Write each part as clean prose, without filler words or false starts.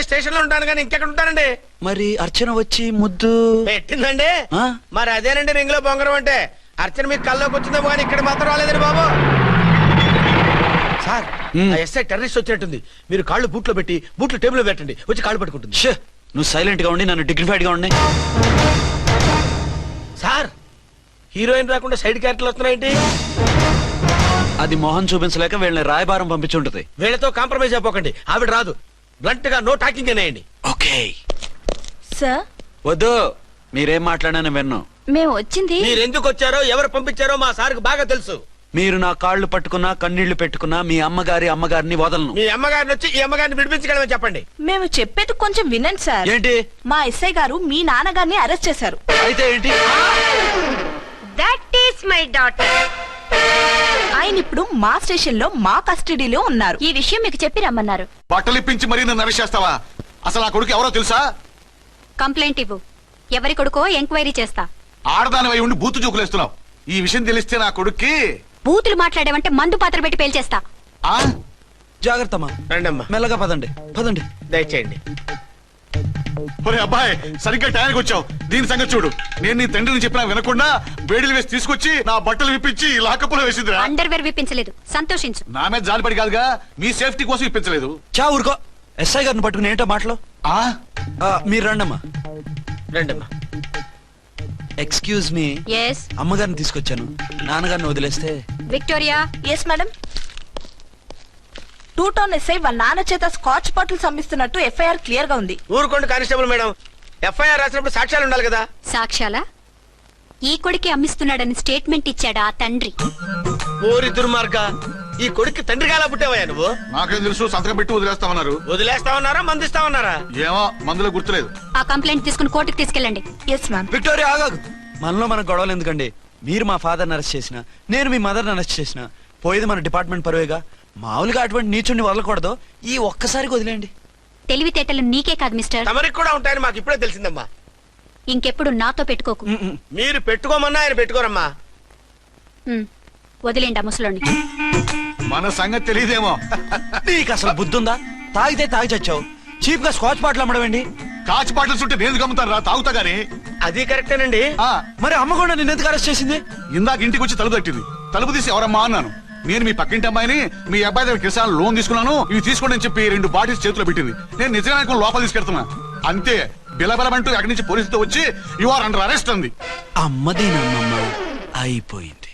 Station లో ఉంటాను కానీ ఇంకెక్కడ ఉంటానండి. మరి అర్చన వచ్చి ముద్దు పెట్టిందండి. ఆ? మరి అదేనండి రింగ్ లో బొంగరం అంటే. అర్చన మీకు కల్లోకి వచ్చిందేమో కానీ ఇక్కడ మాత్రం రాలేదండి బాబు. సార్ ఎస్ఐ టెర్రరిస్ట్ వచ్చినట్టుంది. మీరు కాళ్ళు బూట్లో పెట్టి బూట్లు టేబుల్ లో పెట్టండి, వచ్చి కాళ్ళు పట్టుకుంటుంది. షే, నువ్వు సైలెంట్ గా ఉండి నన్ను డిగ్నిఫైడ్ గా ఉండి. సార్ హీరోయిన్ రాకుండా సైడ్ క్యారెక్టర్లు వస్తున్నాయేంటి? అది మొహం చూపించలేక వీళ్ళని రాయబారం పంపించుంటది. వీళ్ళతో కాంప్రమైజ్ అయిపోకండి, ఆవిడ రాదు. బ్లంట్ గా నో టాకింగ్ అనేయండి. ఓకే సార్ వద్దు, మీరేం మాట్లాడానని విన్నాం. మేము వచ్చింది మీరు ఎందుకు వచ్చారో ఎవరు పంపించారో మా సార్కి బాగా తెలుసు. మీరు నా కాళ్ళు పట్టుకున్నా కన్నీళ్లు పెట్టుకున్నా మీ అమ్మగారిని వదలను. మీ అమ్మగారిని వచ్చి ఈ అమ్మగారిని విడిపించగలమని చెప్పండి. మేము చెప్పేది కొంచెం వినండి సార్. ఏంటి? మా ఎస్ఐ గారు మీ నాన్నగారిని అరెస్ట్ చేశారు. అయితే ఏంటి? That is my daughter. ఆయన ఇప్పుడు మా స్టేషన్ లో మా కస్టడీలో ఉన్నారు. ఈ విషయం మీకు చెప్పి రమ్మన్నారు. బట్టలు ఇప్పించి మరీ నన్ను అరెస్ట్ చేస్తావా? అసలు ఆ కొడుకు ఎవరో తెలుసా? కంప్లైంట్ ఇవ్వు. ఎవరి కొడుకో ఎంక్వైరీ చేస్తా. ఆడదానివై ఉండి బూతు చూకులేస్తున్నావు. ఈ విషయం తెలిస్తే నా కొడుక్కి బూతులు మాట్లాడేవంటే మందు పాత్ర పెట్టి పేల్చేస్తా. ఆ జాగ్రత్తమ్మా, రండమ్మా, మెల్లగా పదండి పదండి. దయచేయండి. ఒరే అబ్బాయి, సరిగ్గా టైంకి వచ్చావు. దీని సంగతి చూడు. నేను నీ తండ్రిని చెప్పినా వినకుండా వేడిలు వేసి తీసుకొచ్చి నా బట్టలు విప్పించి లాకప్పులో వేసిందిరా. అండర్వేర్ విప్పించలేదు, సంతోషించు. నా మీద జాలిపడి కాదుగా, మీ సేఫ్టీ కోసం ఇప్పించలేదు. చా ఊరుకో. ఎస్ఐ గారిని పట్టుకుని ఏంటో మాటలు. ఆ మీరు రండమ్మా. రండమ్మా. Excuse me. ఎస్ అమ్మగారిని తీసుకొచ్చాను. నాన్నగారిని వదిలేస్తే. Victoria. Yes madam. 2 town SI వాళ్ళ నాన్న చేత స్కాచ్ బాటిల్స్ అమ్మిస్తున్నట్టు ఎఫ్ఐఆర్ క్లియర్ గా ఉంది. ఊరుకోండి కానిస్టేబుల్ మేడం. ఎఫ్ఐఆర్ రాసినప్పుడు సాక్ష్యాలు ఉండాలి కదా. సాక్ష్యాలా? ఈ కొడుకే అమ్మిస్తున్నాడని స్టేట్మెంట్ ఇచ్చాడా ఆ తండ్రి? ఓరి దుర్మార్గ, ఈ కొడుక్కి తండ్రిగా ఎలా పుట్టావయ్యా నువ్వు? నాకేం తెలుసు, సంతకం పెట్టి వదిలేస్తామన్నారు. వదిలేస్తామన్నారా మందిస్తామన్నారా? ఏమో, మందులో గుర్తులేదు. ఆ కంప్లైంట్ తీసుకుని కోర్టుకు తీసుకెళ్ళండి. Yes ma'am. విక్టోరియా ఆగాగు. మనలో మన గొడవలు ఎందుకండి? మీరు మా ఫాదర్ని అరెస్ట్ చేసిన, నేను మీ మదర్ని అరెస్ట్ చేసిన, పోయేది మన డిపార్ట్మెంట్ పరువేగా. మామూలుగా అటువంటి నీచుడిని వదలకూడదు. ఈ ఒక్కసారికి వదిలేండి. తెలివితేటలు నీకే కాదు మిస్టర్, తమరికి కూడా ఉంటాయని మాకు ఇప్పుడే తెలిసిందమ్మా. ఇంకెప్పుడు నాతో పెట్టుకోకు. మీరు పెట్టుకోమన్నా ఆయన పెట్టుకోరమ్మా. వదిలేండి ఆ ముసలోని. మన సంగతి తెలియదేమో. నీకు అసలు బుద్ధుందా? తాగితే తాగి చచ్చావు. చీప్ గా స్కాచ్ బాటిల్ అమ్మడమేంటి? కాచి పాటలు చుట్టూ నేను గమ్ముతాను రా, తాగుతా గానీ. అది కరెక్టేనండి. మరి అమ్మ కూడా నిన్ను ఎందుకు అరెస్ట్ చేసింది? ఇందాక ఇంటికి వచ్చి తలుపు తట్టింది. తలుపు తీసి ఎవరమ్మా అన్నాను. నేను మీ పక్కింటి అమ్మాయిని, మీ అబ్బాయి దగ్గర కిసాన్ లోన్ తీసుకున్నాను, ఇవి తీసుకోండి అని చెప్పి 2 బాటిల్స్ చేతిలో పెట్టింది. నేను నిజంగా లోపల తీసుకెళ్తున్నా. అంతే, బిలబలమంటూ అక్కడి నుంచి పోలీసుతో వచ్చి యు ఆర్ అండర్ అరెస్ట్ అంది. అమ్మదేనమ్మమ్మ అయిపోయింది.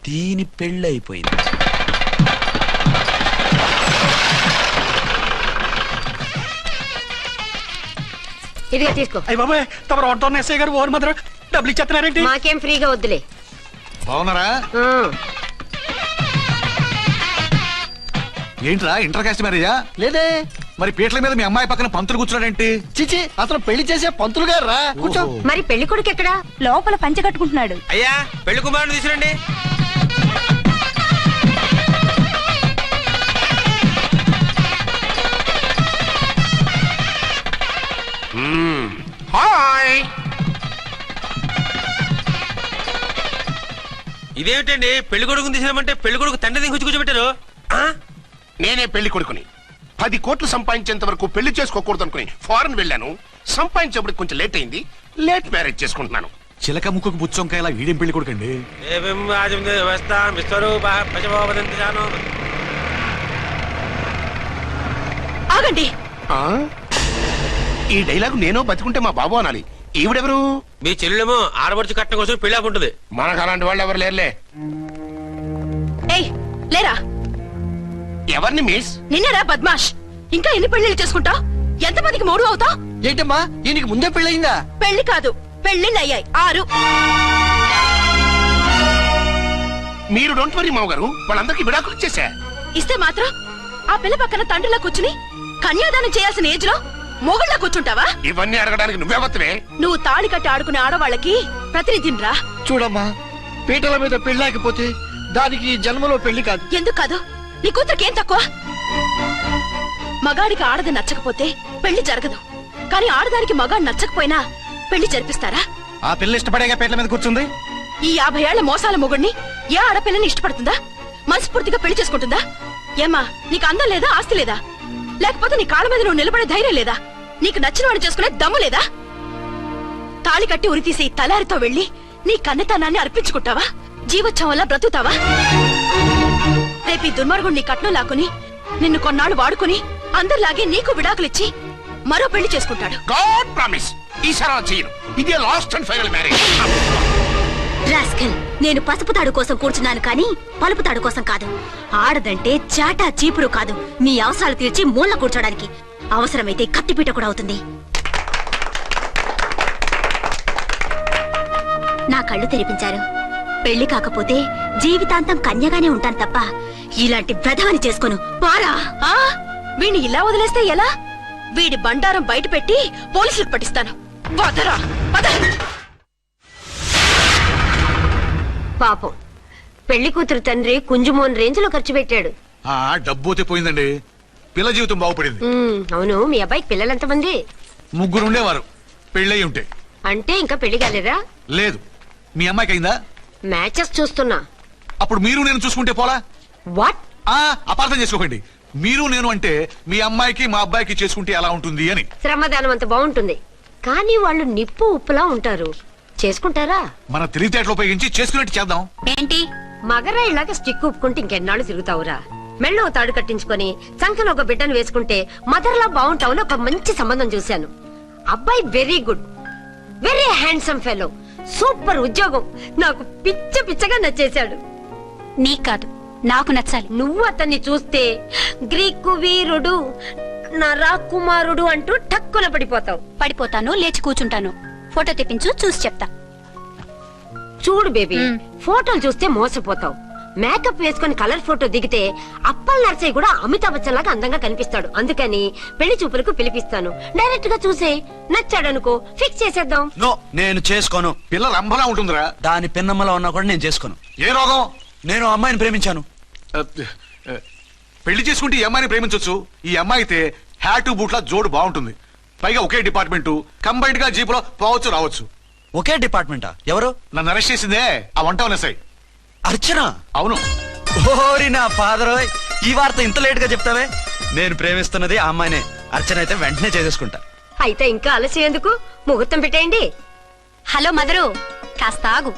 దీని పెళ్ళి అయిపోయింది. ఇదిగా తీసుకో. అయ్య బాబాయ్, తమరు 1 టౌన్ ఎస్ఐ గారు ఓన్ మాత్రం డబ్బులు ఇచ్చేస్తున్నారేంటి? మాకేం ఫ్రీగా వద్దులే. బాగున్నారా? ఏంట్రా ఇంటర్ కాస్ట్ మ్యారేజా? లేదే. మరి పీటల మీద మీ అమ్మాయి పక్కన పంతులు కూర్చున్నాడేంటి? చిచి, అతను పెళ్లి చేసే పంతులు గారు రా. కూర్చో. మరి పెళ్లి కొడుకు ఎక్కడా? లోపల పంచె కట్టుకుంటున్నాడు. అయ్యా, పెళ్లి కుమారుని తీసుకురండి. హాయ్. ఇదేమిటండి, పెళ్లి కొడుకుని తీసినామంటే పెళ్లి కొడుకు తండ్రి దిగి కూర్చోబెట్టారు. నేనే పెళ్లి కొడుకుని. 10 కోట్లు సంపాదించేంత వరకు పెళ్లి చేసుకోకూడదు అనుకుని ఫారెన్ వెళ్ళాను. సంపాదించేప్పుడు కొంచెం లేట్ అయింది. లేట్ మ్యారేజ్ చేసుకుంటున్నాను. చిలక ముక్కుకు బుచ్చొంకాయలా వీడేం పెళ్లి కొడుకండి? ఆగండి. ఈ డైలాగ్ నేను బతికుంటే మా బాబు అనాలి. ఈవిడెవరు? మీ చెల్లెమో ఆడబడుచు కట్టడం కోసం పెళ్లి ఆకుంటుంది. మనకు అలాంటి వాళ్ళు ఎవరు లేరులే. ఏయ్ లేరా. ఎవరిని మిస్? నిన్నరా బద్మాష్. ఇంకా ఎన్ని పెళ్లిళ్ళు చేసుకుంటావు? ఎంతమందికి మూడు అవుతావు? ఏంటమ్మా, ఈయనకి ముందే పెళ్ళయిందా? పెళ్లి కాదు, పెళ్లిళ్ళు అయ్యాయి 6. మీరు డోంట్ వరీ మావ గారు, వాళ్ళందరికీ విడాకులు ఇచ్చేసా. ఇస్తే మాత్రం ఆ పిల్ల పక్కన తండ్రిలా కూర్చుని కన్యాదానం చేయాల్సిన ఏజ్ లో మొగుళ్ళ కూర్చుంటావా? ఇవన్నీ అడగడానికి నువ్వెవత్తవే? నువ్వు తాళి కట్టి ఆడుకునే ఆడవాళ్ళకి ప్రతినిధిరా. చూడమ్మా, పీటల మీద పెళ్ళాకపోతే దానికి ఈ జన్మలో పెళ్లి కాదు. ఎందుకు కాదు? నీ కూతురికేం తక్కువ? మగాడికి ఆడది నచ్చకపోతే పెళ్లి జరగదు. కానీ ఆడదానికి మగాడు నచ్చకపోయినా పెళ్లి జరిపిస్తారా? ఆ పిల్ల ఇష్టపడేగా పీటల మీద కూర్చుంది. ఈ 50 ఏళ్ల మోసాల మొగుడిని ఏ ఆడపిల్లని ఇష్టపడుతుందా? మనస్ఫూర్తిగా పెళ్లి చేసుకుంటుందా? ఏమ్మా, నీకు అందం లేదా, ఆస్తి లేదా? లేకపోతే నీ కాళ్ళ మీద నువ్వు నిలబడే ధైర్యం లేదా? నీకు నచ్చిన వాడిని చేసుకునే దమ్ము లేదా? తాళి కట్టి ఉరితీసే ఈ తలారితో వెళ్లి నీ కన్నతనాన్ని అర్పించుకుంటావా? జీవోత్సవం వల్ల బ్రతుకుతావా? రేపు ఈ దుర్మార్గుడు నీ కట్నం లాక్కుని నిన్ను కొన్నాళ్ళు వాడుకుని అందరిలాగే నీకు విడాకులిచ్చి మరో పెళ్లి చేసుకుంటాడు. గాడ్ ప్రామిస్ ఈసారి అలా చేయను. ఇదే last and final marriage. Rascal, నేను పసుపు తాడు కోసం కూర్చున్నాను కానీ పలుపు తాడు కోసం కాదు. ఆడదంటే చాటా చీపురు కాదు, నీ అవసరాలు తీర్చి మూల కూర్చోడానికి. అవసరమైతే కత్తిపీట కూడా అవుతుంది. నా కళ్ళు తెరిపించారు. పెళ్లి కాకపోతే జీవితాంతం కన్యగానే ఉంటాను తప్ప ఇలాంటి వెధవని చేసుకోను. పారా! వీణ్ణి ఇలా వదిలేస్తే ఎలా? వీడి బండారం బయట పెట్టి పోలీసులకు పట్టిస్తాను. వదరా, వద. పాపం పెళ్లి కూతురు తండ్రి కుంజుమోన్ రేంజ్ లో ఖర్చు పెట్టాడు. డబ్బు అయితే పోయిందండి, పిల్ల జీవితం బాగుపడింది. అవును, మీ అబ్బాయికి పిల్లలెంతమంది? 3 ఉండేవారు, పెళ్ళయి ఉంటే. అంటే ఇంకా పెళ్లి కాలేదా? లేదు. మీ అమ్మాయికి అయిందా? మ్యాచెస్ చూస్తున్నా. అప్పుడు మీరు నేను చూసుకుంటే పోలా? వాట్? అపార్థం చేసుకోకండి. మీరు నేను అంటే మీ అమ్మాయికి మా అబ్బాయికి చేసుకుంటే ఎలా ఉంటుంది అని. శ్రమదానం అంత బాగుంటుంది, కానీ వాళ్ళు నిప్పు ఉప్పులా ఉంటారు. చేసుకుంటారా? మన తెలివితేటలు ఉపయోగించి చేసుకున్నట్టు చేద్దాం. ఏంటి? మగరా ఇలాగ స్టిక్ ఉప్పుకుంటే ఇంకెన్నాళ్ళు తిరుగుతావురా? మెళ్ళో తాడు కట్టించుకొని చంకలో ఒక బిడ్డను వేసుకుంటే మదర్లా బాగుంటావుని ఒక మంచి సంబంధం చూశాను. అబ్బాయి very good, very handsome fellow, super ఉద్యోగం. నాకు పిచ్చగా నచ్చేశాడు. నీకు కాదు, నాకు నచ్చాలి. నువ్వు అతన్ని చూస్తే గ్రీకు వీరుడు, నరాకుమారుడు అంటూ టక్కున పడిపోతావు. పడిపోతాను, లేచి కూర్చుంటాను. ఫోటో తెప్పించు, చూసి చెప్తా. చూడు బేబీ, ఫోటోలు చూస్తే మోసపోతావు. మేకప్ వేసుకుని కలర్ ఫోటో దిగితే అప్పల్ నర్సయ్య కూడా అమితాబ్ బచ్చన్ లాగా అందంగా కనిపిస్తాడు. అందుకని పెళ్లి చూపులకు పిలిపిస్తాను. డైరెక్ట్ గా చూసే నచ్చాడనుకో, ఫిక్స్ చేసేద్దాం. నో, నేను చేసుకోను. పిల్ల రంభలా ఉంటుందిరా. దాని పిన్నమ్మలా ఉన్నా కూడా నేను చేసుకోను. ఏ రోగం? నేను ఆ అమ్మాయిని ప్రేమించాను. పెళ్లి చేసుకుంటే ఈ అమ్మాయిని ప్రేమించొచ్చు. ఈ అమ్మాయి అయితే హ్యాటు బూట్ల జోడు బాగుంటుంది. పైగా ఒకే డిపార్ట్మెంట్, కంబైన్డ్ గా జీపులో పోవచ్చు రావచ్చు. ఒకే డిపార్ట్మెంటా? ఎవరు? నన్ను అరెస్ట్ చేసిందే ఆ వంట ఉన్నసాయి. అర్చన? అవును. ఓరి నా ఫాదర్, ఈ వార్త ఇంత లేట్ గా చెప్తావే? నేను ప్రేమిస్తున్నది ఆ అమ్మాయినే. అర్చన అయితే వెంటనే చేసేసుకుంటా. అయితే ఇంకా ఆలస్యం ఎందుకు? ముహూర్తం పెట్టేయండి. హలో మదరు, కాస్త ఆగు.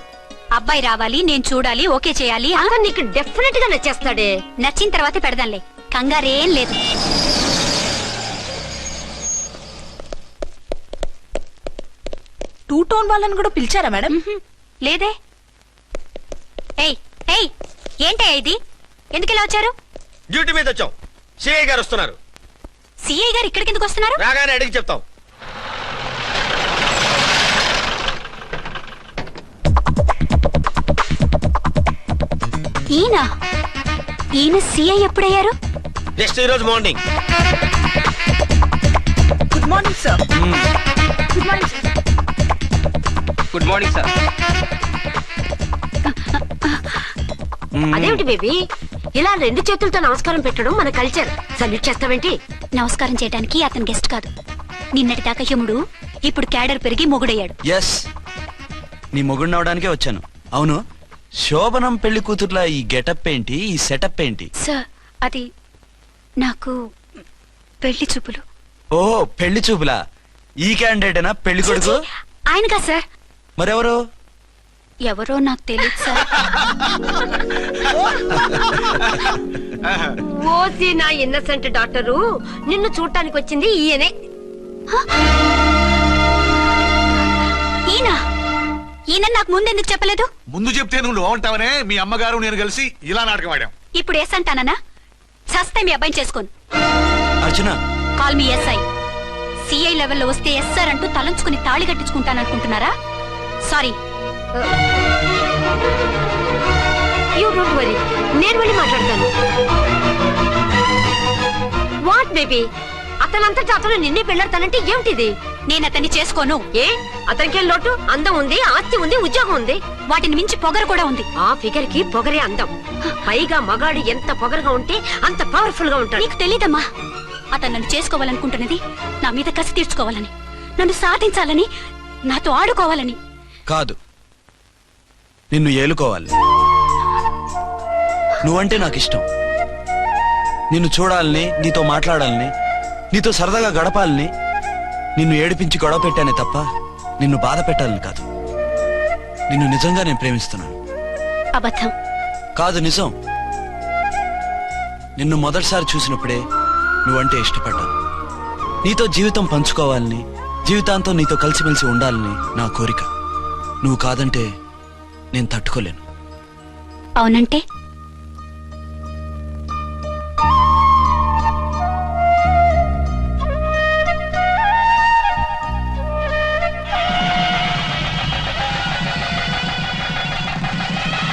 అబ్బాయి రావాలి, నేను చూడాలి, ఓకే చేయాలి. అతను నీకు డెఫినెట్ గా నచ్చేస్తాడే. నచ్చిన తర్వాత పెడదాంలే, కంగారేం లేదు. టూ టోన్ వాళ్ళని కూడా పిలిచారా మేడం? లేదే. ఏయ్ ఏయ్, ఏంటయ్యా ఇది? ఎందుకు ఇలా వచ్చారు? డ్యూటీ మీద వచ్చాం. సిఐ గారు వస్తున్నారు. సిఐ గారు ఇక్కడికి ఎందుకు వస్తున్నారు? రాగానే అడిగి చెప్తాం. ఈయన సిఐ ఎప్పుడయ్యారు? నెక్స్ట్ ఈ రోజు morning. Good morning sir. Good morning sir. Good morning sir. అదేమిటి బేబీ, ఇలా 2 చేతులతో నమస్కారం పెట్టడం మన కల్చర్. సల్యూట్ చేస్తావేంటి? నమస్కారం చేయడానికి అతను గెస్ట్ కాదు. నిన్నటి దాకా యముడు, ఇప్పుడు క్యాడర్ పెరిగి మొగుడయ్యాడు. ఎస్, నీ మొగుడిని అవడానికే వచ్చాను. అవును, శోభనం పెళ్లి కూతుర్లా ఈ గెటప్ ఏంటి, ఈ సెటప్ ఏంటి? సార్, అది నాకు పెళ్లి చూపులు. ఓ, పెళ్లి చూపులా? ఈ క్యాండిడేటేనా పెళ్లి కొడుకు? ఆయనగా సార్. మరెవరు? ఎవరో నాకు తెలియదు సార్. ఓసి నా ఇన్నసెంట్ డాక్టరు, నిన్ను చూడటానికి వచ్చింది ఈయనే. ఈయన నాకు ముందెందుకు చెప్పలేదు? ముందు చెప్తే నువ్వు బాగుంటావనే మీ అమ్మగారు నేను కలిసి ఇలా నాటకం ఆడాం. ఇప్పుడు ఎస్ అంటానా? సస్తే మీ అబ్బాయిని చేసుకోను. అర్చన, కాల్ మీ ఎస్ఐ. సిఐ లెవెల్లో వస్తే ఎస్ఆర్ అంటూ తలంచుకుని తాళి కట్టించుకుంటాననుకుంటున్నారా? సారీ. యూ డోంట్ వరీ, నేను వెళ్ళి మాట్లాడతాను. వాట్ బేబీ, అతనంతటా అతను నిన్నే పెళ్ళాడతానంటే ఏమిటిది? నేను అతన్ని చేసుకోను. ఏ, అతనికేం లోటు? అందం ఉంది, ఆస్తి ఉంది, ఉద్యోగం ఉంది. వాటిని మించి పొగరు కూడా ఉంది. ఆ ఫిగర్ కి పొగరే అందం. పైగా మగాడు ఎంత పొగరుగా ఉంటే అంత పవర్ఫుల్ గా ఉంటాడు. నీకు తెలీదమ్మా, అతను నన్ను చేసుకోవాలనుకుంటున్నది నా మీద కసి తీర్చుకోవాలని, నన్ను సాధించాలని, నాతో ఆడుకోవాలని కాదు, నిన్ను ఏలుకోవాలి. నువ్వంటే నాకు ఇష్టం. నిన్ను చూడాలని, నీతో మాట్లాడాలని, నీతో సరదాగా గడపాలని, నిన్ను ఏడిపించి గొడవ పెట్టానే తప్ప నిన్ను బాధ పెట్టాలని కాదు. నిన్ను నిజంగా నేను ప్రేమిస్తున్నాను. అబద్ధం. కాదు, నిజం. నిన్ను మొదటిసారి చూసినప్పుడే నువ్వంటే ఇష్టపడ్డాను. నీతో జీవితం పంచుకోవాలని, జీవితాంతం నీతో కలిసిమెలిసి ఉండాలని నా కోరిక. నువ్వు కాదంటే నేను తట్టుకోలేను. అవునంటే